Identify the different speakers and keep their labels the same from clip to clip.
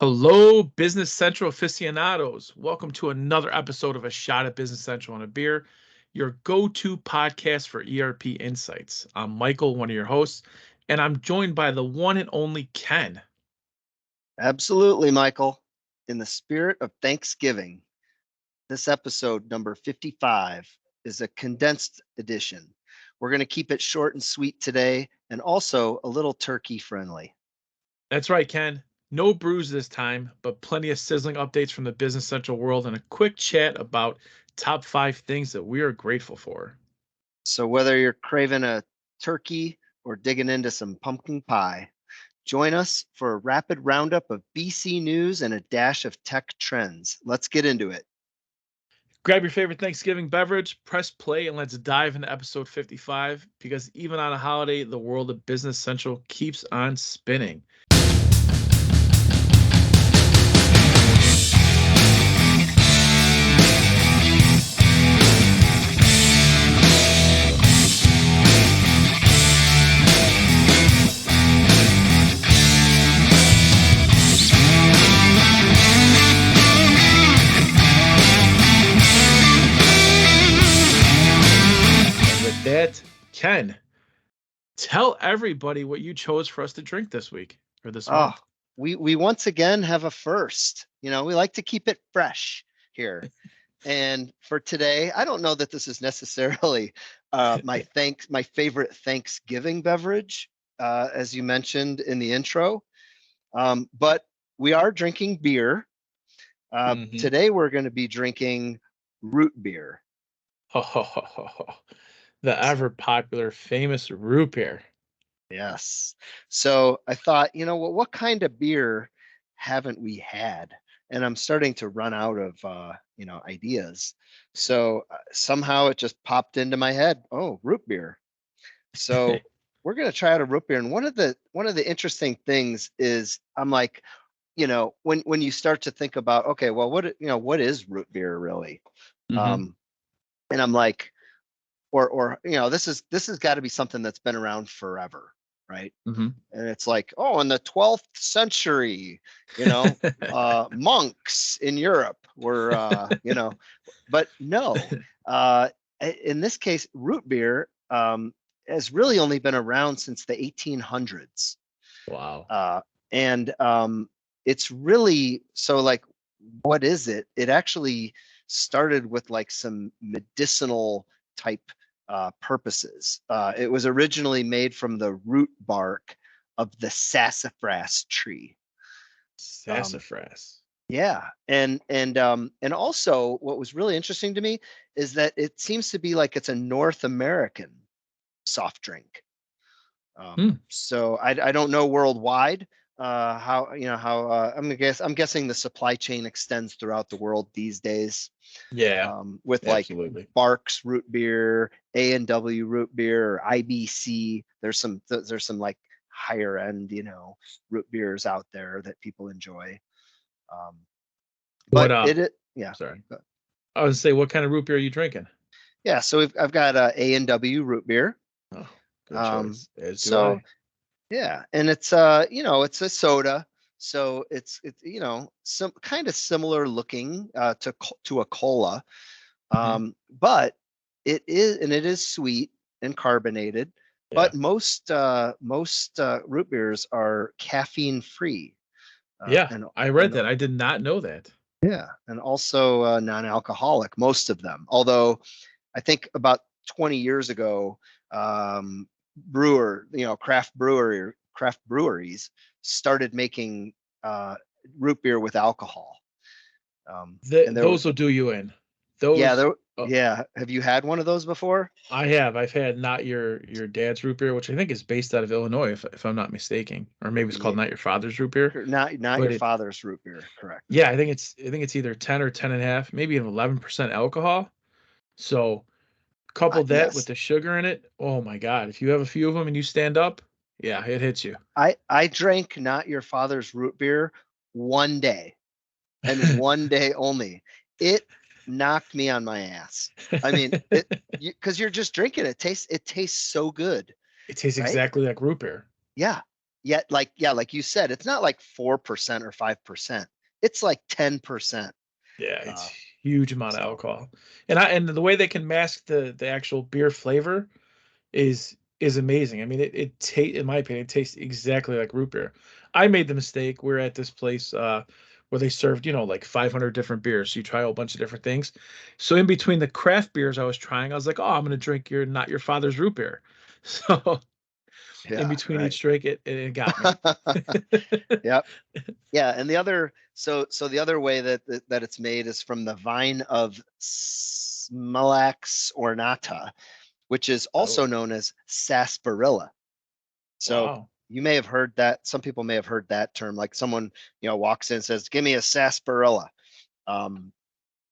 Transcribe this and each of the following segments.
Speaker 1: Hello, Business Central aficionados. Welcome to another episode of A Shot at Business Central and a Beer, your go-to podcast for ERP insights. I'm Michael, one of your hosts, and I'm joined by the one and only Ken.
Speaker 2: Absolutely, Michael. In the spirit of Thanksgiving, this episode number 55 is a condensed edition. We're going to keep it short and sweet today and also a little turkey friendly.
Speaker 1: That's right, Ken. No brews this time, but plenty of sizzling updates from the Business Central world and a quick chat about top 5 things that we are grateful for.
Speaker 2: So, whether you're craving a turkey or digging into some pumpkin pie, join us for a rapid roundup of BC news and a dash of tech trends. Let's get into it.
Speaker 1: Grab your favorite Thanksgiving beverage, press play, and let's dive into episode 55 because even on a holiday, the world of Business Central keeps on spinning. That Ken, tell everybody what you chose for us to drink this week or this month.
Speaker 2: We once again have a first. We like to keep it fresh here. And for today, I don't know that this is necessarily my favorite Thanksgiving beverage, as you mentioned in the intro. But we are drinking beer. Today we're going to be drinking root beer.
Speaker 1: The ever popular, famous root beer.
Speaker 2: Yes. So I thought, what kind of beer haven't we had? And I'm starting to run out of, ideas. So somehow it just popped into my head. Oh, root beer. So we're going to try out a root beer. And one of the interesting things is I'm like, when you start to think about, okay, well, what is root beer really?
Speaker 1: Mm-hmm.
Speaker 2: And I'm like, or this has got to be something that's been around forever, right?
Speaker 1: Mm-hmm.
Speaker 2: And it's like, oh, in the 12th century, monks in Europe were, but no, in this case, root beer has really only been around since the 1800s.
Speaker 1: Wow.
Speaker 2: And it's really, so like, what is it? It actually started with like some medicinal type purposes. It was originally made from the root bark of the sassafras tree.
Speaker 1: Sassafras.
Speaker 2: Yeah, and also what was really interesting to me is that it seems to be like it's a North American soft drink. So I don't know worldwide how I'm guessing the supply chain extends throughout the world these days.
Speaker 1: Yeah,
Speaker 2: with
Speaker 1: absolutely.
Speaker 2: Like Barks root beer, A&W root beer, or IBC. There's some like higher end, root beers out there that people enjoy.
Speaker 1: What
Speaker 2: But yeah.
Speaker 1: Sorry. I was say, what kind of root beer are you drinking?
Speaker 2: Yeah, so I've got A&W root beer.
Speaker 1: Oh, good choice. As do
Speaker 2: So
Speaker 1: I.
Speaker 2: yeah, and it's it's a soda, so it's some kind of similar looking to a cola. But it is sweet and carbonated.
Speaker 1: Yeah.
Speaker 2: But most root beers are caffeine free.
Speaker 1: Yeah,
Speaker 2: And
Speaker 1: I read that. I did not know that.
Speaker 2: yeah, and also non-alcoholic. Most of them, although I think about 20 years ago, craft breweries started making root beer with alcohol. And there was
Speaker 1: Those will do you in.
Speaker 2: Yeah,
Speaker 1: Those. Oh,
Speaker 2: yeah. Have you had one of those before?
Speaker 1: I have. I've had not your dad's root beer, which I think is based out of Illinois, if I'm not mistaken, or maybe it's called
Speaker 2: Yeah,
Speaker 1: not your father's root beer.
Speaker 2: not
Speaker 1: But
Speaker 2: your
Speaker 1: it,
Speaker 2: father's root beer, correct?
Speaker 1: yeah, I think it's either 10 or 10 and a half, maybe even 11% alcohol. So couple that with
Speaker 2: Yes.
Speaker 1: the sugar in it. Oh my God! If you have a few of them and you stand up, yeah, it hits you.
Speaker 2: I drank not your father's root beer one day, and one day only. It knocked me on my ass. I mean, because you're just drinking it. It tastes so good,
Speaker 1: It tastes
Speaker 2: right?
Speaker 1: exactly like root beer.
Speaker 2: Yeah. yet like you said, it's not like 4% or 5%. It's like 10%.
Speaker 1: Yeah, it's
Speaker 2: Uh,
Speaker 1: huge amount of
Speaker 2: so
Speaker 1: alcohol. And the way they can mask the actual beer flavor is amazing. I mean, in my opinion, it tastes exactly like root beer. I made the mistake. We're at this place where they served, like 500 different beers. So you try a whole bunch of different things. So in between the craft beers I was trying, I was like, "Oh, I'm gonna drink your not your father's root beer." So in
Speaker 2: yeah,
Speaker 1: between
Speaker 2: right.
Speaker 1: each drink, it got me.
Speaker 2: Yep. Yeah, and the other so the other way that it's made is from the vine of Smilax ornata, which is also
Speaker 1: Oh,
Speaker 2: known as sarsaparilla. So
Speaker 1: wow.
Speaker 2: you may have heard that. Some people may have heard that term, like someone walks in and says, "Give me a sarsaparilla." Um,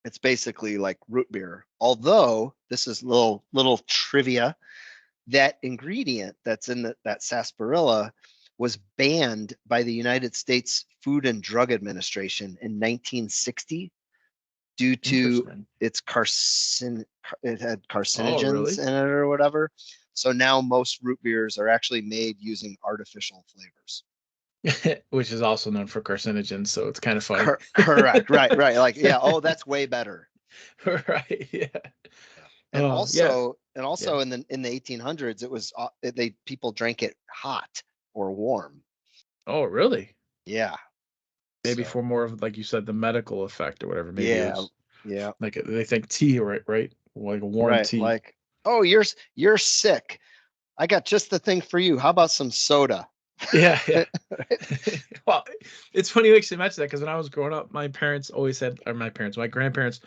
Speaker 2: it's basically like root beer. Although this is little trivia, that ingredient that's in that sarsaparilla was banned by the United States Food and Drug Administration in 1960 due to
Speaker 1: Interesting.
Speaker 2: its it had
Speaker 1: Oh,
Speaker 2: carcinogens
Speaker 1: really?
Speaker 2: in it or whatever. So now most root beers are actually made using artificial flavors.
Speaker 1: Which is also known for carcinogens, so it's kind of funny.
Speaker 2: Correct. Right. Like, yeah. Oh, that's way better.
Speaker 1: Right. Yeah.
Speaker 2: Yeah. And
Speaker 1: Oh, yeah.
Speaker 2: also,
Speaker 1: Yeah.
Speaker 2: in the 1800s, it was they people drank it hot or warm.
Speaker 1: Oh, really?
Speaker 2: Yeah.
Speaker 1: Maybe
Speaker 2: So
Speaker 1: for more of, like you said, the medical effect or whatever. Maybe it
Speaker 2: yeah,
Speaker 1: was
Speaker 2: yeah,
Speaker 1: like they think tea, right? Right? Like a warm
Speaker 2: right.
Speaker 1: tea.
Speaker 2: Like, oh, you're sick. I got just the thing for you. How about some soda?
Speaker 1: Yeah, yeah. Well, it's funny you actually mentioned that because when I was growing up, my parents always had, or my grandparents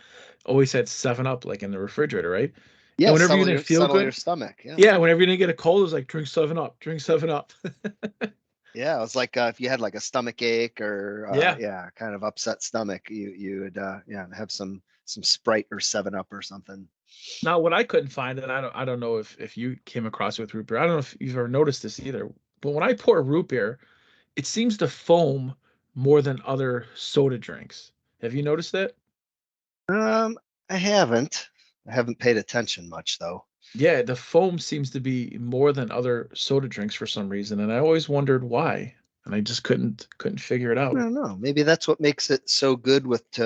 Speaker 1: always had 7 Up like in the refrigerator, right? And
Speaker 2: Yeah,
Speaker 1: whenever you didn't feel
Speaker 2: settle your
Speaker 1: good,
Speaker 2: stomach. Yeah.
Speaker 1: yeah, whenever you didn't get a cold, it was like drink 7 Up, drink 7 Up.
Speaker 2: Yeah, it was like if you had like a stomach ache or
Speaker 1: Yeah.
Speaker 2: yeah, kind of upset stomach, you would yeah have some Sprite or 7 Up or something.
Speaker 1: Now, what I couldn't find, and I don't know if you came across it with root beer. I don't know if you've ever noticed this either, but when I pour root beer, it seems to foam more than other soda drinks. Have you noticed that?
Speaker 2: Um, I haven't. I haven't paid attention much though.
Speaker 1: Yeah, the foam seems to be more than other soda drinks for some reason, and I always wondered why, and I just couldn't figure it
Speaker 2: I
Speaker 1: out.
Speaker 2: don't know. Maybe that's what makes it so good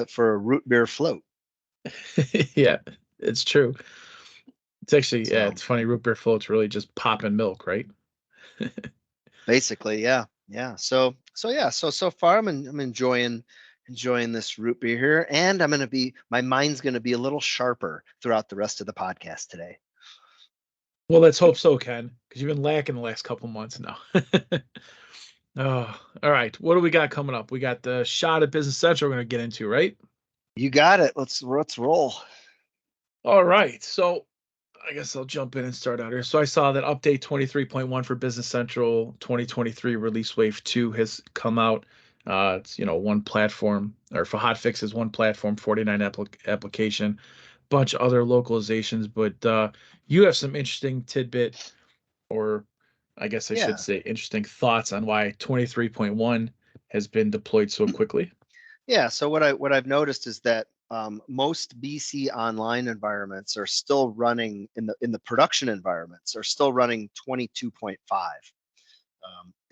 Speaker 2: for a root beer float.
Speaker 1: Yeah, it's true. It's actually, yeah,
Speaker 2: So
Speaker 1: it's funny. Root beer floats really just popping milk, right?
Speaker 2: basically, yeah, yeah. So far I'm enjoying this root beer here, and my mind's gonna be a little sharper throughout the rest of the podcast today.
Speaker 1: Well, let's hope so, Ken, because you've been lacking the last couple months now. Oh, all right. What do we got coming up? We got the shot at Business Central we're going to get into, right?
Speaker 2: You got it. Let's roll.
Speaker 1: All right. So I guess I'll jump in and start out here. So I saw that update 23.1 for Business Central 2023 release wave 2 has come out. It's, one platform, or for hot fixes, one platform, 49 application, bunch of other localizations. But you have some interesting tidbit, or I guess I should
Speaker 2: Yeah,
Speaker 1: say interesting thoughts on why 23.1 has been deployed so quickly.
Speaker 2: yeah. So what I've noticed is that most BC online environments are still running in the production environments are still running 22.5.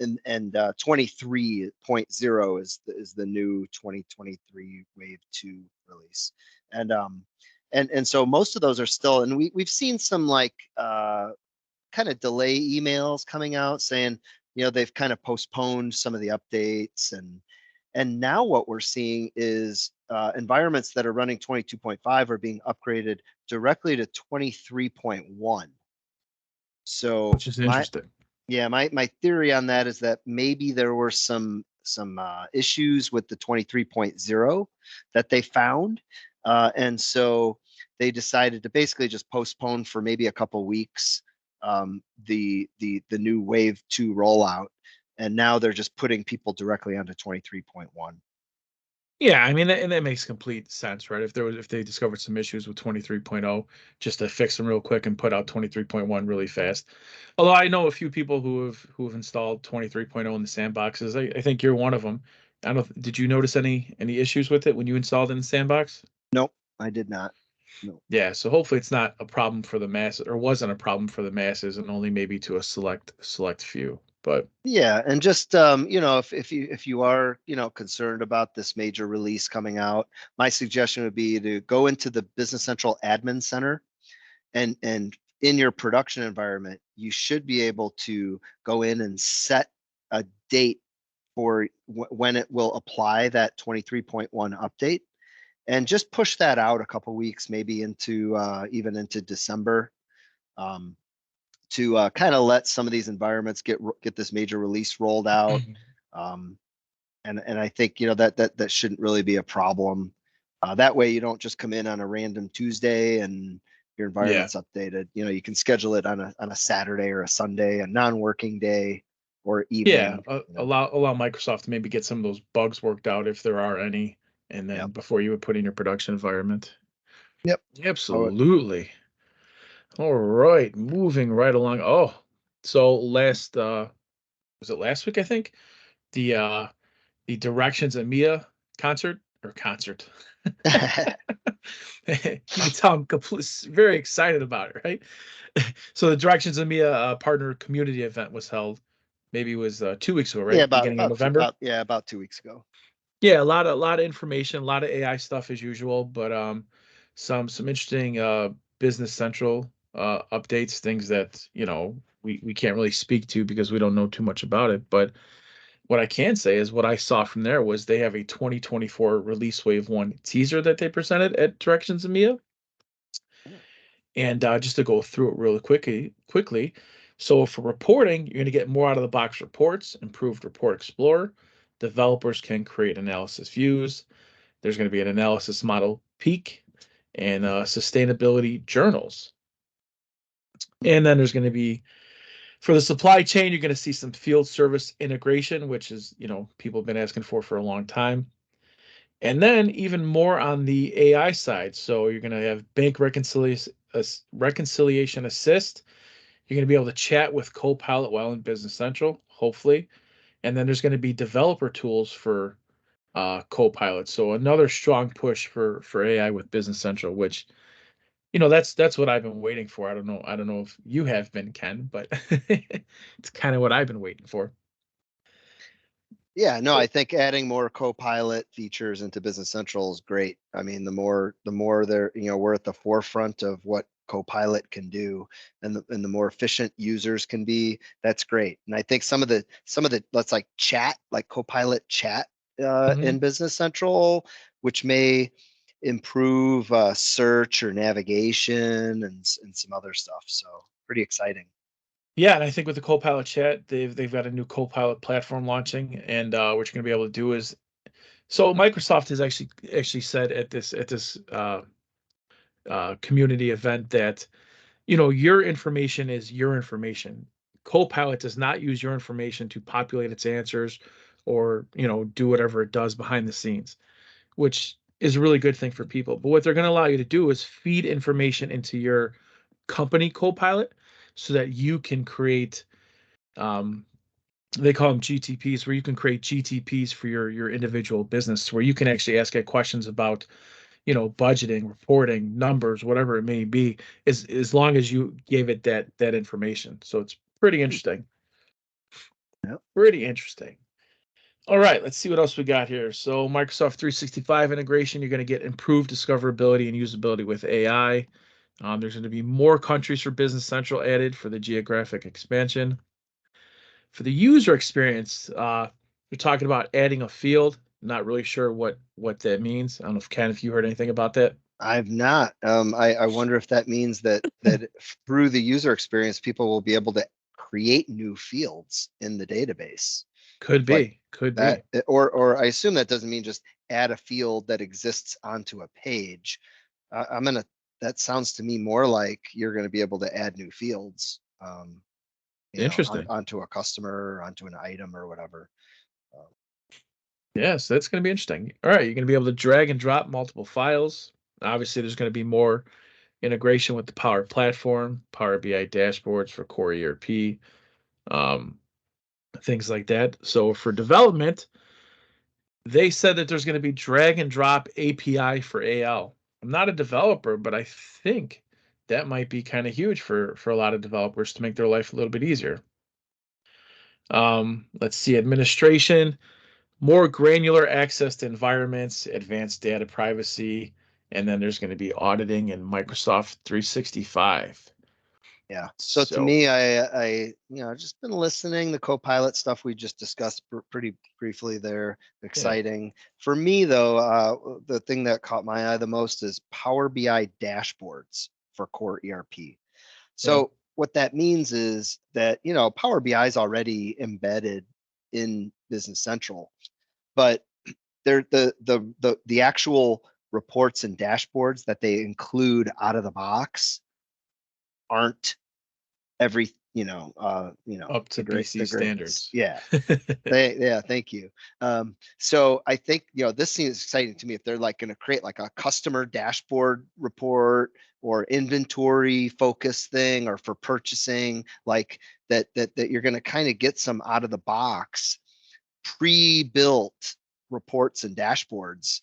Speaker 2: And 23.0 is the new 2023 Wave 2 release. And so most of those are still, and we've seen some like kind of delay emails coming out saying, they've kind of postponed some of the updates, and now what we're seeing is environments that are running 22.5 are being upgraded directly to 23.1. So
Speaker 1: Which is
Speaker 2: my
Speaker 1: interesting.
Speaker 2: yeah, my theory on that is that maybe there were some issues with the 23.0 that they found, and so they decided to basically just postpone for maybe a couple weeks the new Wave 2 rollout, and now they're just putting people directly onto 23.1.
Speaker 1: Yeah, I mean, and that makes complete sense, right? If they discovered some issues with 23.0, just to fix them real quick and put out 23.1 really fast. Although I know a few people who have installed 23.0 in the sandboxes. I think you're one of them. I don't. Did you notice any issues with it when you installed it in the sandbox?
Speaker 2: Nope, I did not. No.
Speaker 1: Yeah, so hopefully it's not a problem for the masses, or wasn't a problem for the masses, and only maybe to a select few. But
Speaker 2: Yeah, and just if you are, concerned about this major release coming out, my suggestion would be to go into the Business Central Admin Center, and in your production environment, you should be able to go in and set a date for when it will apply that 23.1 update, and just push that out a couple weeks, maybe into even into December, um, to kind of let some of these environments get this major release rolled out. Um, and I think that shouldn't really be a problem. That way, you don't just come in on a random Tuesday and your
Speaker 1: yeah,
Speaker 2: environment's updated. You can schedule it on a Saturday or a Sunday, a non-working day or
Speaker 1: yeah,
Speaker 2: evening.
Speaker 1: allow Microsoft to maybe get some of those bugs worked out if there are any, and then
Speaker 2: Yep.
Speaker 1: before you would put in your production environment.
Speaker 2: Yep. Oh,
Speaker 1: Absolutely. All right, moving right along. Oh, so last was it last week, I think? The Directions EMEA concert. You can tell I'm very excited about it, right? So the Directions EMEA partner community event was held. Maybe it was 2 weeks ago,
Speaker 2: yeah,
Speaker 1: right? Beginning of November.
Speaker 2: about 2 weeks ago.
Speaker 1: Yeah, a lot of information, a lot of AI stuff as usual, but some interesting Business Central updates, things that we can't really speak to because we don't know too much about it. But what I can say is what I saw from there was they have a 2024 release wave one teaser that they presented at Directions EMEA. And just to go through it really quickly. So for reporting, you're going to get more out of the box reports, improved Report Explorer. Developers can create analysis views. There's going to be an analysis model peak and sustainability journals. And then there's going to be for the supply chain, you're going to see some field service integration, which is people have been asking for a long time. And then even more on the AI side. So you're going to have bank reconciliation assist. You're going to be able to chat with Copilot while in Business Central, hopefully. And then there's going to be developer tools for Copilot. So another strong push for AI with Business Central, which that's what I've been waiting for. I don't know if you have been, Ken, but it's kind of what I've been waiting for.
Speaker 2: Yeah, no, I think adding more Copilot features into Business Central is great. I mean, the more they're, we're at the forefront of what Copilot can do, and the more efficient users can be, that's great. And I think some of the let's like chat, like Copilot chat in
Speaker 1: Hmm.
Speaker 2: Business Central, which may improve search or navigation and some other stuff. So pretty exciting.
Speaker 1: Yeah, and I think with the Copilot chat, they've got a new Copilot platform launching, and what you're going to be able to do is so Microsoft has actually said at this community event that your information is your information. Copilot does not use your information to populate its answers or do whatever it does behind the scenes, which is a really good thing for people. But what they're going to allow you to do is feed information into your company Copilot so that you can create um, they call them GTPs, where you can create GTPs for your individual business, where you can actually ask it questions about budgeting, reporting, numbers, whatever it may be, as long as you gave it that information. So it's pretty interesting.
Speaker 2: Yep.
Speaker 1: Pretty interesting. All right, let's see what else we got here. So Microsoft 365 integration, you're going to get improved discoverability and usability with AI. There's going to be more countries for Business Central added for the geographic expansion. For the user experience, you're talking about adding a field. Not really sure what that means. I don't know if Ken, if you heard anything about that.
Speaker 2: I've not. I wonder if that means that through the user experience, people will be able to create new fields in the database,
Speaker 1: Could
Speaker 2: like
Speaker 1: be, could
Speaker 2: that,
Speaker 1: be.
Speaker 2: or I assume that doesn't mean just add a field that exists onto a page. I'm gonna. That sounds to me more like you're going to be able to add new fields,
Speaker 1: Interesting.
Speaker 2: onto a customer or onto an item or whatever. Um,
Speaker 1: Yes, that's going to be interesting. All right, you're going to be able to drag and drop multiple files. Obviously, there's going to be more integration with the Power Platform, Power BI dashboards for core ERP, um, things like that. So for development, they said that there's going to be drag and drop API for AL. I'm not a developer, but I think that might be kind of huge for a lot of developers to make their life a little bit easier. Let's see, administration, more granular access to environments, advanced data privacy, and then there's going to be auditing in Microsoft 365.
Speaker 2: Yeah. So to
Speaker 1: So
Speaker 2: me, just been listening. The Copilot stuff we just discussed pretty briefly there.
Speaker 1: yeah,
Speaker 2: Exciting. For me, though, the thing that caught my eye the most is Power BI dashboards for core ERP.
Speaker 1: yeah,
Speaker 2: So what that means is that, Power BI is already embedded in Business Central, but they're the actual reports and dashboards that they include out of the box aren't every
Speaker 1: up
Speaker 2: the
Speaker 1: to
Speaker 2: the
Speaker 1: BC
Speaker 2: greatness.
Speaker 1: standards.
Speaker 2: Yeah. Thank you. So I think this seems exciting to me if they're like going to create like a customer dashboard report or inventory focus thing, or for purchasing, like that you're going to kind of get some out of the box pre-built reports and dashboards,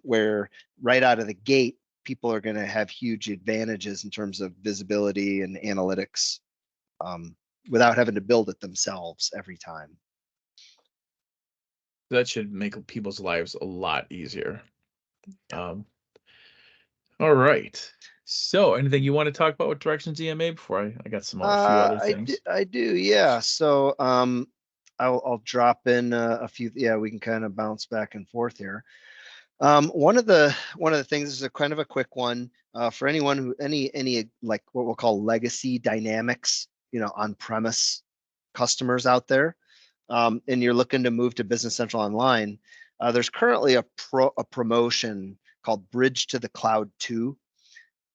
Speaker 2: where right out of the gate people are going to have huge advantages in terms of visibility and analytics, um, without having to build it themselves every time.
Speaker 1: That should make people's lives a lot easier.
Speaker 2: Yeah.
Speaker 1: Um, all right. So, anything you want to talk about with Directions EMA before I got a few other things?
Speaker 2: I do, yeah. So I'll drop in a few. Yeah, we can kind of bounce back and forth here. One of the things is a kind of a quick one, for anyone who any like what we'll call legacy Dynamics, on premise customers out there, and you're looking to move to Business Central Online. There's currently a promotion called Bridge to the Cloud 2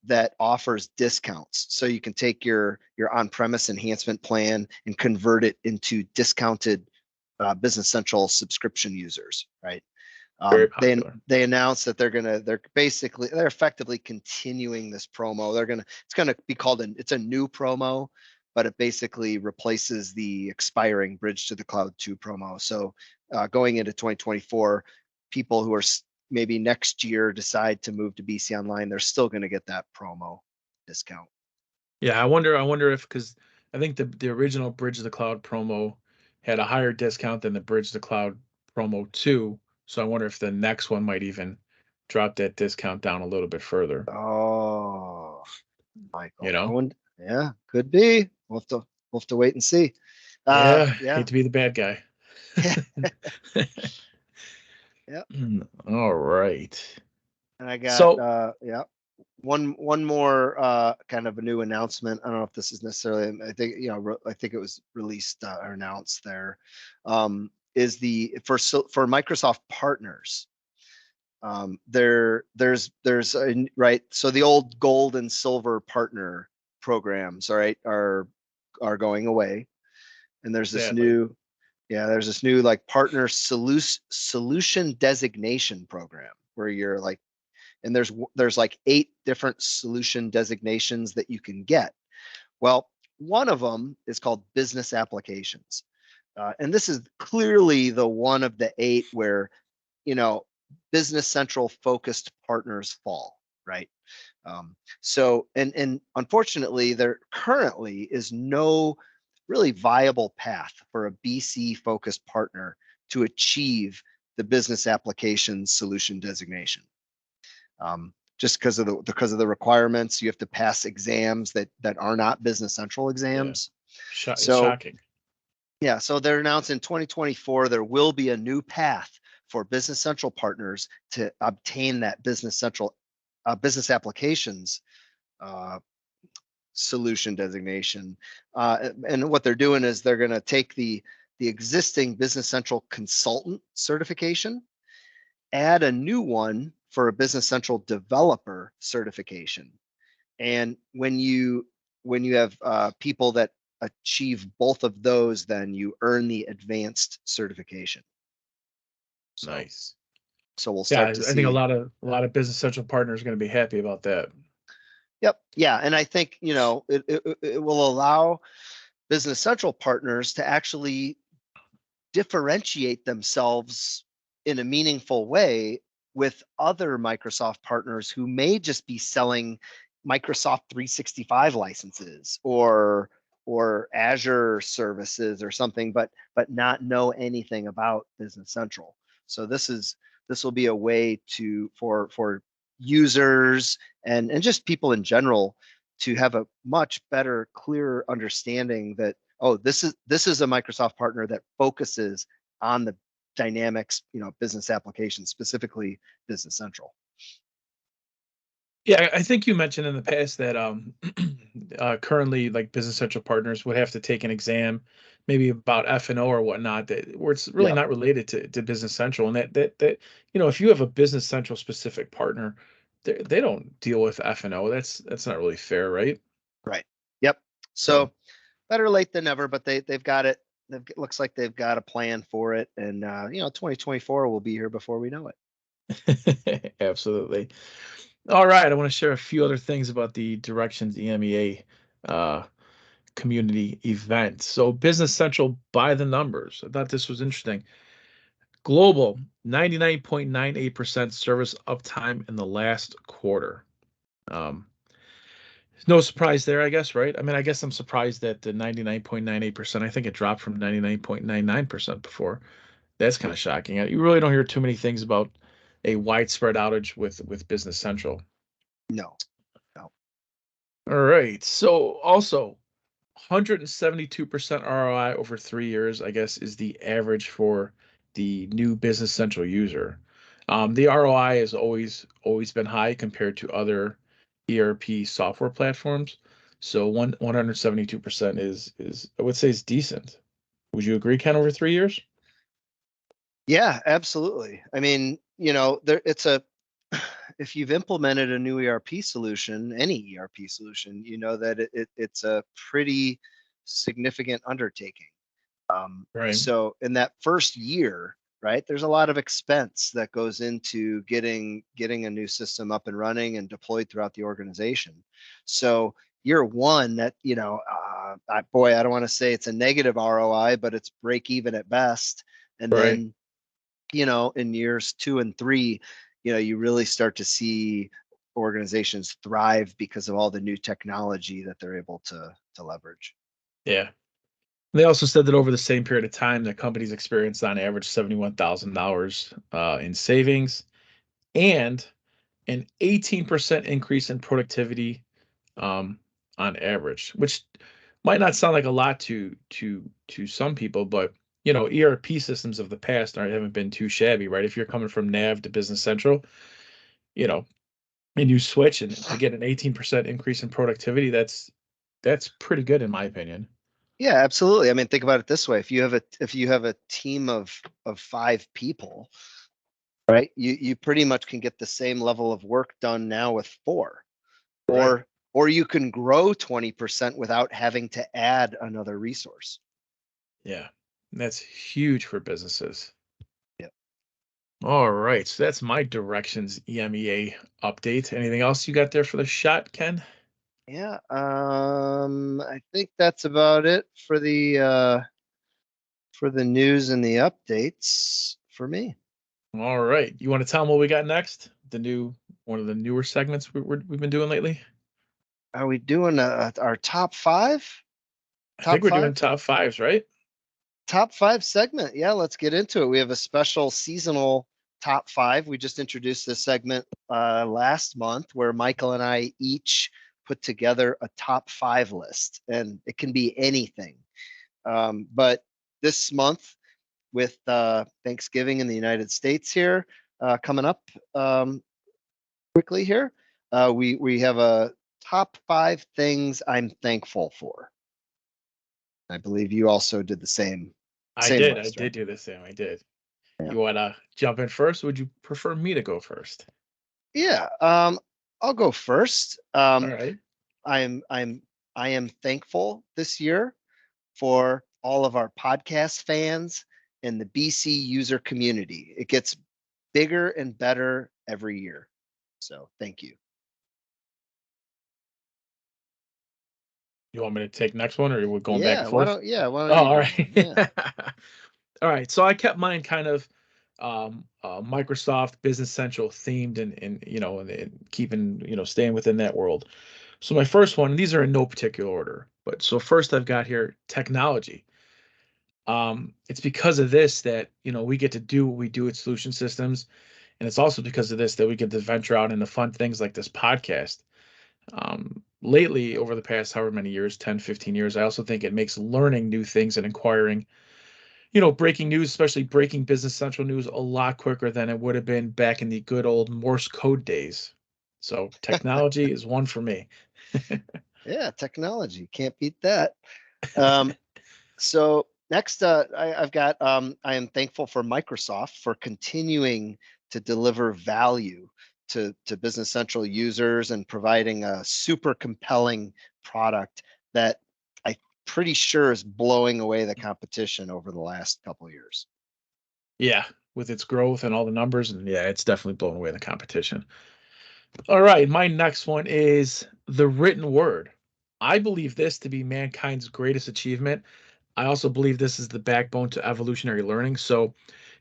Speaker 2: that offers discounts. So you can take your on-premise enhancement plan and convert it into discounted Business Central subscription users, right?
Speaker 1: Very
Speaker 2: They
Speaker 1: popular.
Speaker 2: they announced that they're effectively continuing this promo. It's gonna be called it's a new promo, but it basically replaces the expiring Bridge to the Cloud 2 promo. So going into 2024, people who are maybe next year decide to move to BC Online, they're still going to get that promo discount.
Speaker 1: Yeah, I wonder if, because I think the original Bridge to the Cloud promo had a higher discount than the Bridge to the Cloud promo 2. So I wonder if the next one might even drop that discount down a little bit further.
Speaker 2: Oh,
Speaker 1: You
Speaker 2: Michael,
Speaker 1: know?
Speaker 2: yeah, could be. We'll have to wait and see.
Speaker 1: Yeah,
Speaker 2: Yeah,
Speaker 1: hate to be the bad guy.
Speaker 2: yeah.
Speaker 1: All right.
Speaker 2: And I got
Speaker 1: So,
Speaker 2: yeah, one more kind of a new announcement. I don't know if this is necessarily. I think I think it was released or announced there. Is the for Microsoft partners. There's right. So the old gold and silver partner programs, all right, are going away, and
Speaker 1: sadly,
Speaker 2: there's this new like partner solution designation program where you're like, and there's like 8 different solution designations that you can get. Well, one of them is called business applications, and this is clearly the one of the 8 where you know Business Central focused partners fall, right. So and unfortunately there currently is no really viable path for a BC focused partner to achieve the business application solution designation. Just because of the requirements, you have to pass exams that are not Business Central
Speaker 1: yeah,
Speaker 2: exams.
Speaker 1: it's
Speaker 2: So
Speaker 1: shocking.
Speaker 2: yeah, so they're announced in 2024 there will be a new path for Business Central partners to obtain that Business Central business applications uh, solution designation. And what they're doing is they're going to take the existing Business Central consultant certification, add a new one for a Business Central developer certification. And when you have people that achieve both of those, then you earn the advanced certification. So
Speaker 1: Nice.
Speaker 2: so we'll
Speaker 1: Yeah,
Speaker 2: start to
Speaker 1: I think a
Speaker 2: see.
Speaker 1: lot of a lot of Business Central partners are going to be happy about that.
Speaker 2: Yep. Yeah. And I think, it will allow Business Central partners to actually differentiate themselves in a meaningful way with other Microsoft partners who may just be selling Microsoft 365 licenses or or Azure services or something, but not know anything about Business Central. So this will be a way to for users and just people in general to have a much better, clearer understanding that, oh, this is a Microsoft partner that focuses on the Dynamics, business applications, specifically Business Central.
Speaker 1: Yeah, I think you mentioned in the past that currently like Business Central partners would have to take an exam, maybe about F&O or whatnot, that where it's really
Speaker 2: Yep.
Speaker 1: not related to Business Central, and that if you have a Business Central specific partner, they don't deal with F&O. That's not really fair, right?
Speaker 2: Right. Yep.
Speaker 1: So
Speaker 2: So better late than never, but they've got it. It looks like they've got a plan for it, and 2024 will be here before we know it.
Speaker 1: absolutely. All right, I want to share a few other things about the Directions EMEA uh, community event. So Business Central by the numbers. I thought this was interesting. Global 99.98% service uptime in the last quarter. Um, no surprise there, I guess, right? I mean, I guess I'm surprised that the 99.98%, I think it dropped from 99.99% before. That's kind of shocking. You really don't hear too many things about a widespread outage with Business Central.
Speaker 2: No, no.
Speaker 1: All right. So also 172% ROI over 3 years, I guess, is the average for the new Business Central user. The ROI has always been high compared to other ERP software platforms. So 172% is I would say is decent. Would you agree, Ken, over 3 years?
Speaker 2: Yeah, absolutely. I mean, it's a if you've implemented a new ERP solution, any ERP solution, you know that it's a pretty significant undertaking.
Speaker 1: Right.
Speaker 2: So in that first year, right, there's a lot of expense that goes into getting a new system up and running and deployed throughout the organization. So year one, that boy, I don't want to say it's a negative ROI, but it's break even at best. And
Speaker 1: Right.
Speaker 2: then in years 2 and 3, you really start to see organizations thrive because of all the new technology that they're able to leverage.
Speaker 1: Yeah. They also said that over the same period of time, the companies experienced on average $71,000 in savings and an 18% increase in productivity um, on average, which might not sound like a lot to some people, but ERP systems of the past haven't been too shabby, right? If you're coming from Nav to Business Central, you know, and you switch and to get an 18% increase in productivity, that's pretty good in my opinion.
Speaker 2: Yeah, absolutely. I mean, think about it this way: if you have a team of 5 people, right, you pretty much can get the same level of work done now with 4,
Speaker 1: Right.
Speaker 2: or you can grow 20% without having to add another resource.
Speaker 1: Yeah. That's huge for businesses.
Speaker 2: Yeah.
Speaker 1: All right. So that's my directions EMEA update. Anything else you got there for the shot, Ken?
Speaker 2: Yeah, I think that's about it for the news and the updates for me.
Speaker 1: All right. You want to tell them what we got next? One of the newer segments we've been doing lately.
Speaker 2: Are we doing our top 5?
Speaker 1: I think
Speaker 2: Top
Speaker 1: we're doing
Speaker 2: 5?
Speaker 1: top fives, right?
Speaker 2: Top 5 segment. Yeah, let's get into it. We have a special seasonal top 5. We just introduced this segment last month where Michael and I each put together a top 5 list, and it can be anything. But this month, with Thanksgiving in the United States here coming up quickly here, we have a top 5 things I'm thankful for. I believe you also did the same
Speaker 1: I
Speaker 2: list, right?
Speaker 1: did do the same. I did.
Speaker 2: Yeah.
Speaker 1: You want to jump in first? Or would you prefer me to go first?
Speaker 2: Yeah. I'll go first.
Speaker 1: All right.
Speaker 2: I'm I'm I am thankful this year for all of our podcast fans and the BC user community. It gets bigger and better every year. So thank you.
Speaker 1: You want me to take next one, or we're going back and
Speaker 2: Yeah, why
Speaker 1: forth?
Speaker 2: don't yeah, why
Speaker 1: Oh,
Speaker 2: don't you
Speaker 1: all
Speaker 2: do one?
Speaker 1: right.
Speaker 2: Yeah.
Speaker 1: All right. So I kept mine kind of Microsoft Business Central themed and keeping staying within that world. So my first one, and these are in no particular order. But so first I've got here technology. It's because of this that, we get to do what we do at Solution Systems. And it's also because of this that we get to venture out into fun things like this podcast. Lately, over the past however many years, 10, 15 years, I also think it makes learning new things and inquiring, breaking news, especially breaking Business Central news, a lot quicker than it would have been back in the good old Morse code days. So technology is one for me.
Speaker 2: Yeah, technology. Can't beat that. Um, so next, I've got, I am thankful for Microsoft for continuing to deliver value to Business Central users and providing a super compelling product that I'm pretty sure is blowing away the competition over the last couple of years.
Speaker 1: Yeah, with its growth and all the numbers, and yeah, it's definitely blown away the competition. All right, my next one is the written word. I believe this to be mankind's greatest achievement. I also believe this is the backbone to evolutionary learning. So,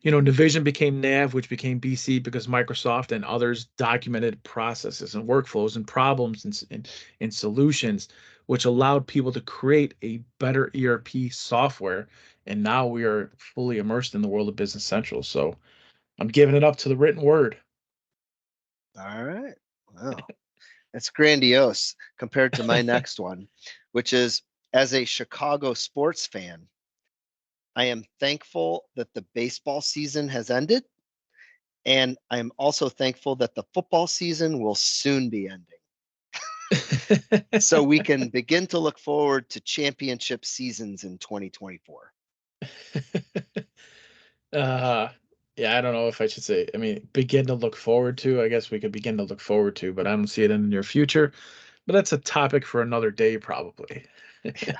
Speaker 1: Navision became Nav, which became BC because Microsoft and others documented processes and workflows and problems and solutions, which allowed people to create a better ERP software. And now we are fully immersed in the world of Business Central. So I'm giving it up to the written word.
Speaker 2: All right. Wow. That's grandiose compared to my next one, which is as a Chicago sports fan, I am thankful that the baseball season has ended. And I'm also thankful that the football season will soon be ending. So we can begin to look forward to championship seasons in 2024.
Speaker 1: uh, yeah, I don't know if I should say, I mean, begin to look forward to. I guess we could begin to look forward to, but I don't see it in the near future. But that's a topic for another day, probably.
Speaker 2: Yeah.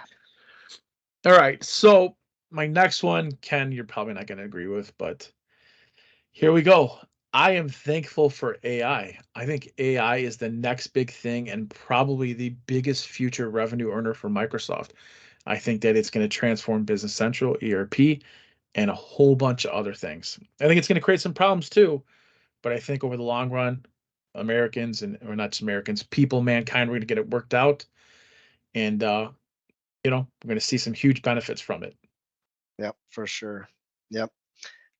Speaker 1: All right. So my next one, Ken, you're probably not going to agree with, but here we go. I am thankful for AI. I think AI is the next big thing and probably the biggest future revenue earner for Microsoft. I think that it's going to transform Business Central, ERP, and a whole bunch of other things. I think it's going to create some problems too, but I think over the long run, Americans or not just Americans, people, mankind, we're going to get it worked out, and we're going to see some huge benefits from it.
Speaker 2: Yep, for sure. Yep.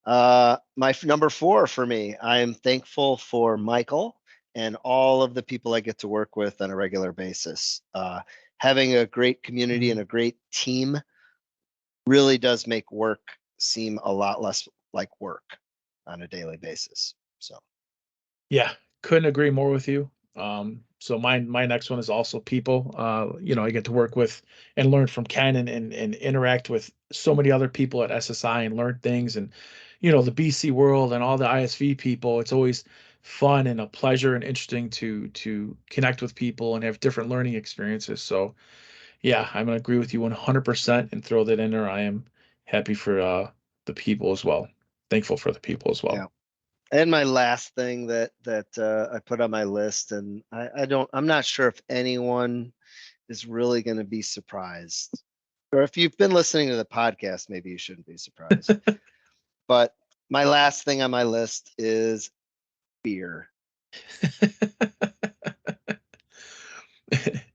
Speaker 2: My number 4 for me, I am thankful for Michael and all of the people I get to work with on a regular basis. Having a great community and a great team really does make work seem a lot less like work on a daily basis. So,
Speaker 1: Yeah, couldn't agree more with you. So my next one is also people. I get to work with and learn from Ken and interact with so many other people at SSI and learn things and the BC world and all the ISV people. It's always fun and a pleasure and interesting to connect with people and have different learning experiences. So yeah, I'm gonna agree with you 100% and throw that in there. I am happy for the people as well. Thankful for the people as well.
Speaker 2: yeah. And my last thing that I put on my list, and I'm not sure if anyone is really going to be surprised, or if you've been listening to the podcast, maybe you shouldn't be surprised. But my last thing on my list is beer.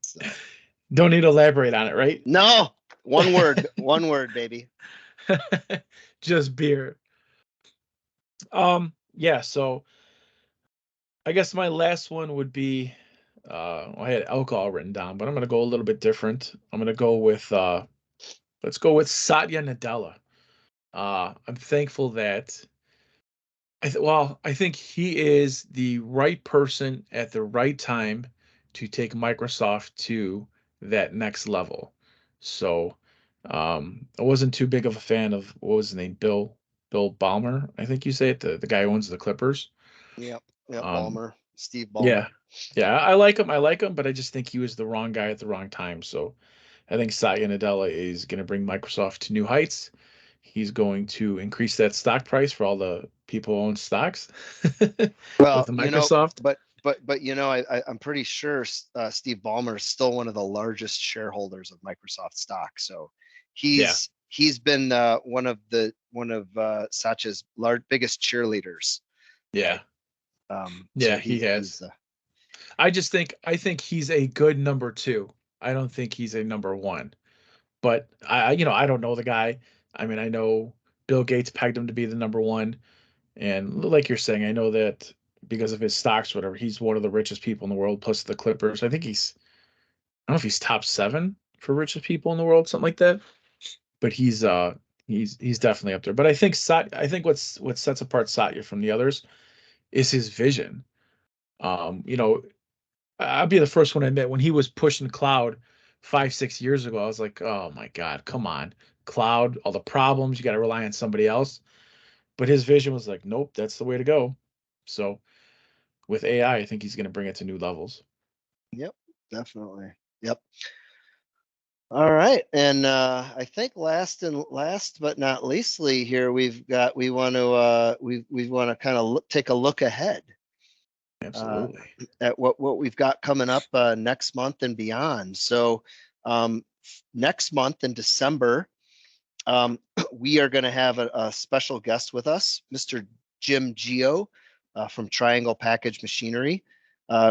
Speaker 2: So,
Speaker 1: Don't need to elaborate on it, right?
Speaker 2: no, one word, baby.
Speaker 1: Just beer. Yeah, so I guess my last one would be I had alcohol written down, but I'm gonna go a little bit different. I'm gonna go with let's go with Satya Nadella. I'm thankful that I think he is the right person at the right time to take Microsoft to that next level. So I wasn't too big of a fan of what was his name, Bill Ballmer, I think you say it, the guy who owns the Clippers.
Speaker 2: Yep, yep.
Speaker 1: Um,
Speaker 2: Steve
Speaker 1: yeah,
Speaker 2: Ballmer.
Speaker 1: yeah, I like him. I like him, but I just think he was the wrong guy at the wrong time. So I think Satya Nadella is going to bring Microsoft to new heights. He's going to increase that stock price for all the people who own stocks with
Speaker 2: Well,
Speaker 1: the Microsoft.
Speaker 2: I'm pretty sure Steve Ballmer is still one of the largest shareholders of Microsoft stock. So
Speaker 1: Yeah,
Speaker 2: he's been one of Satya's biggest cheerleaders.
Speaker 1: yeah,
Speaker 2: So
Speaker 1: yeah. He has.
Speaker 2: he's
Speaker 1: I think he's a good number two. I don't think he's a number one. But I don't know the guy. I mean, I know Bill Gates pegged him to be the number one, and like you're saying, I know that because of his stocks, whatever, he's one of the richest people in the world. Plus the Clippers, I think I don't know if he's top seven for richest people in the world, something like that. But he's definitely up there. But I think what sets apart Satya from the others is his vision. You know, I'll be the first one to admit when he was pushing cloud 5, 6 years ago, I was like, oh my God, come on. Cloud, all the problems, you got to rely on somebody else. But his vision was like, nope, that's the way to go. So with AI, I think he's going to bring it to new levels.
Speaker 2: Yep, definitely. Yep. All right, and I think last but not leastly here we want to we want to kind of take a look ahead uh,
Speaker 1: Absolutely.
Speaker 2: at what we've got coming up next month and beyond. So next month in December, we are going to have a special guest with us, Mr. Jim Geo from Triangle Package Machinery,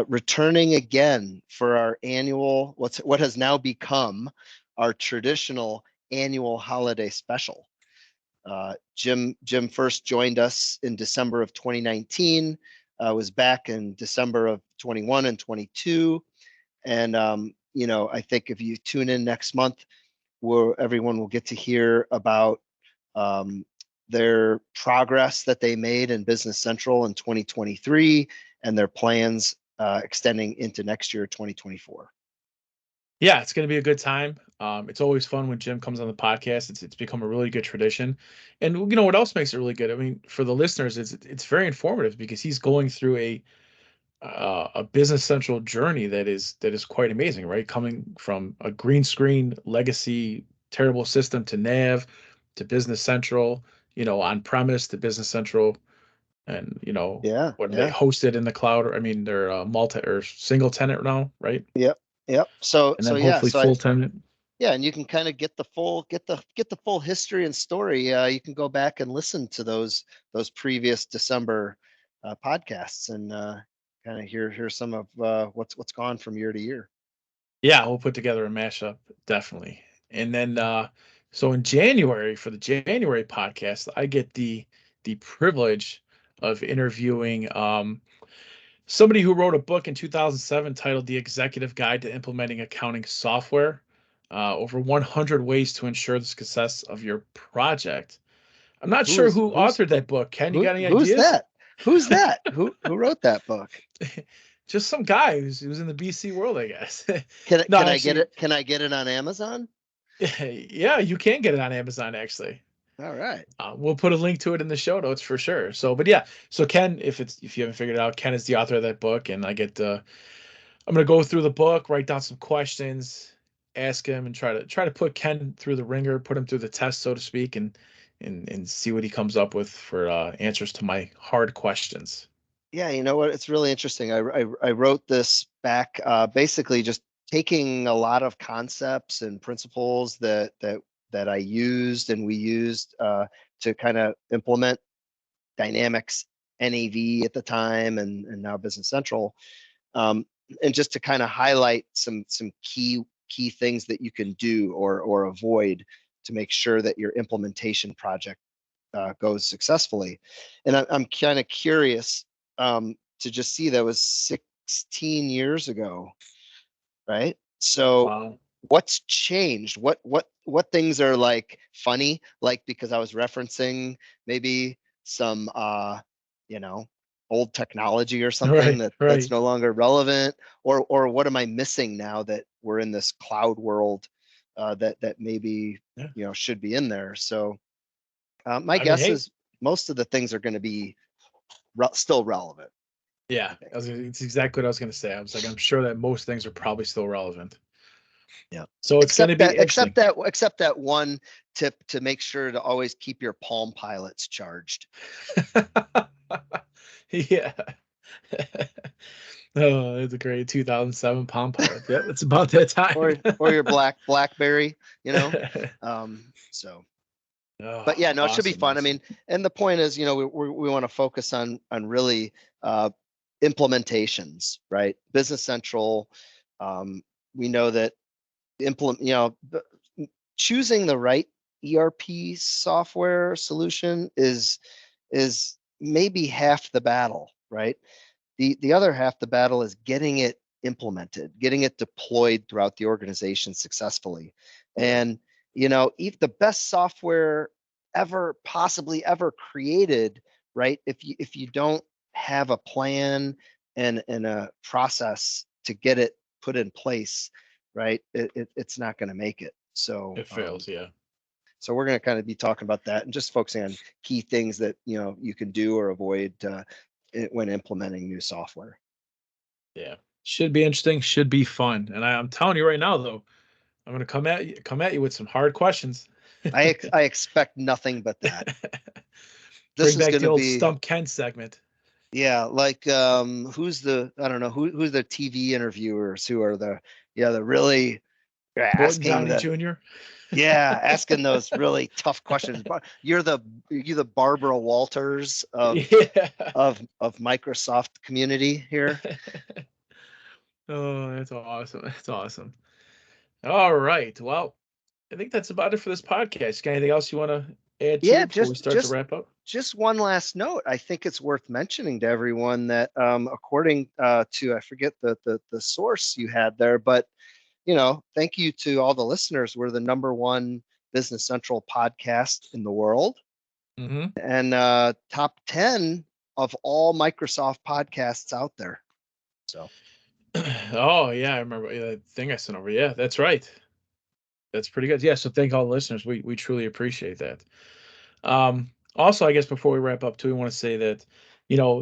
Speaker 2: returning again for our annual what has now become our traditional annual holiday special. Jim first joined us in December of 2019, was back in December of 21 and 22. And, I think if you tune in next month, where everyone will get to hear about um, their progress that they made in Business Central in 2023 and their plans extending into next year, 2024.
Speaker 1: Yeah, it's going to be a good time. It's always fun when Jim comes on the podcast. It's become a really good tradition, and what else makes it really good? I mean, for the listeners, it's very informative because he's going through a Business Central journey that is quite amazing, right? Coming from a green screen legacy terrible system to Nav to Business Central, on premise to Business Central, and
Speaker 2: Yeah,
Speaker 1: what they
Speaker 2: yeah.
Speaker 1: hosted in the cloud. Or I mean, they're multi or single tenant now, right?
Speaker 2: Yep, yep. So
Speaker 1: And
Speaker 2: so
Speaker 1: then
Speaker 2: yeah,
Speaker 1: hopefully
Speaker 2: so I
Speaker 1: full tenant.
Speaker 2: yeah, and you can kind of get the full history and story. You can go back and listen to those previous December podcasts and kind of hear some of what's gone from year to year.
Speaker 1: Yeah, we'll put together a mashup, definitely. And then so in January for the January podcast, I get the privilege of interviewing somebody who wrote a book in 2007 titled The Executive Guide to Implementing Accounting Software. Over 100 ways to ensure the success of your project. I'm not sure
Speaker 2: Who's
Speaker 1: who
Speaker 2: who's
Speaker 1: authored that book. Ken, you got any
Speaker 2: who's
Speaker 1: ideas?
Speaker 2: that? Who's that? Who wrote that book?
Speaker 1: Just some guy who's in the BC world, I guess.
Speaker 2: Can
Speaker 1: No,
Speaker 2: can I get
Speaker 1: actually,
Speaker 2: it? Can I get it on Amazon?
Speaker 1: yeah, you can get it on Amazon actually.
Speaker 2: All right.
Speaker 1: We'll put a link to it in the show notes for sure. So, but yeah, so Ken, if you haven't figured it out, Ken is the author of that book, and I'm gonna go through the book, write down some questions, ask him, and try to put Ken through the ringer, put him through the test, so to speak, and see what he comes up with for answers to my hard questions.
Speaker 2: Yeah, you know what? It's really interesting. I wrote this back, basically just taking a lot of concepts and principles that I used and we used to kind of implement Dynamics NAV at the time and now Business Central, um, and just to kind of highlight some key things that you can do or avoid to make sure that your implementation project goes successfully. And I'm kind of curious to just see that was 16 years ago, right? So
Speaker 1: Wow.
Speaker 2: what's changed? What things are like funny? Like because I was referencing maybe some you know old technology or something
Speaker 1: Right,
Speaker 2: that's
Speaker 1: right.
Speaker 2: no longer relevant, or what am I missing now that we're in this cloud world that maybe
Speaker 1: Yeah.
Speaker 2: should be in there. So my
Speaker 1: I mean,
Speaker 2: guess
Speaker 1: hey,
Speaker 2: is most of the things are going to be still relevant, I
Speaker 1: yeah,
Speaker 2: think.
Speaker 1: it's exactly what I was gonna say. I was like, I'm sure that most things are probably still relevant.
Speaker 2: Yeah.
Speaker 1: So it's gonna be interesting.
Speaker 2: Except that one tip to make sure to always keep your Palm Pilots charged.
Speaker 1: Yeah. Oh, it's a great 2007 Palm Pilot. Yeah, it's about that time.
Speaker 2: Or your BlackBerry, you know. So but
Speaker 1: Oh,
Speaker 2: yeah, no, it should be
Speaker 1: awesome,
Speaker 2: fun. I
Speaker 1: awesome.
Speaker 2: mean, and the point is, we want to focus on really implementations, right? Business Central. We know that implement, choosing the right ERP software solution is maybe half the battle, right? The other half the battle is getting it implemented, getting it deployed throughout the organization successfully.
Speaker 1: Yeah.
Speaker 2: And if the best software possibly ever created, right? If you don't have a plan and a process to get it put in place, right? It's not going to make it. So
Speaker 1: It fails, yeah.
Speaker 2: so we're going to kind of be talking about that and just focusing on key things that you can do or avoid when implementing new software.
Speaker 1: Yeah. Should be interesting, should be fun. And I'm telling you right now, though, I'm going to come at you with some hard questions.
Speaker 2: I expect nothing but that. This
Speaker 1: Bring
Speaker 2: is
Speaker 1: back
Speaker 2: going
Speaker 1: the
Speaker 2: to
Speaker 1: old
Speaker 2: be,
Speaker 1: Stump Ken segment.
Speaker 2: yeah, like who's the, I don't know, who's the TV interviewers who are the really
Speaker 1: Morton
Speaker 2: asking
Speaker 1: Downey Jr.
Speaker 2: asking those really tough questions. But you're the Barbara Walters
Speaker 1: Yeah.
Speaker 2: of Microsoft community here.
Speaker 1: Oh, that's awesome. That's awesome. All right. Well, I think that's about it for this podcast. Got anything else you want to add to
Speaker 2: Yeah,
Speaker 1: it before we start to wrap up?
Speaker 2: just one last note. I think it's worth mentioning to everyone that according to, I forget the source you had there, but thank you to all the listeners. We're the #1 Business Central podcast in the world,
Speaker 1: Mm-hmm.
Speaker 2: and top 10 of all Microsoft podcasts out there. So
Speaker 1: Oh yeah, I remember that thing I sent over. Yeah, that's right. That's pretty good. Yeah, so thank all the listeners. We truly appreciate that. Also, I guess before we wrap up too, we want to say that,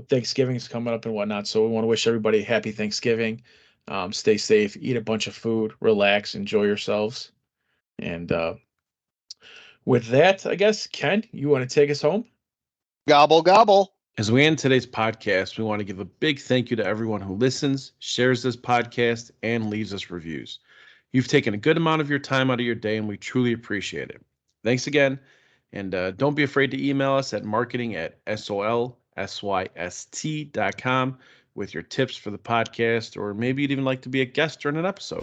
Speaker 1: Thanksgiving is coming up and whatnot. So we want to wish everybody a happy Thanksgiving. Stay safe, eat a bunch of food, relax, enjoy yourselves. And with that, I guess, Ken, you want to take us home?
Speaker 2: gobble gobble.
Speaker 1: As we end today's podcast, we want to give a big thank you to everyone who listens, shares this podcast, and leaves us reviews. You've taken a good amount of your time out of your day, and we truly appreciate it. Thanks again. And don't be afraid to email us at marketing@solsyst.com with your tips for the podcast, or maybe you'd even like to be a guest during an episode.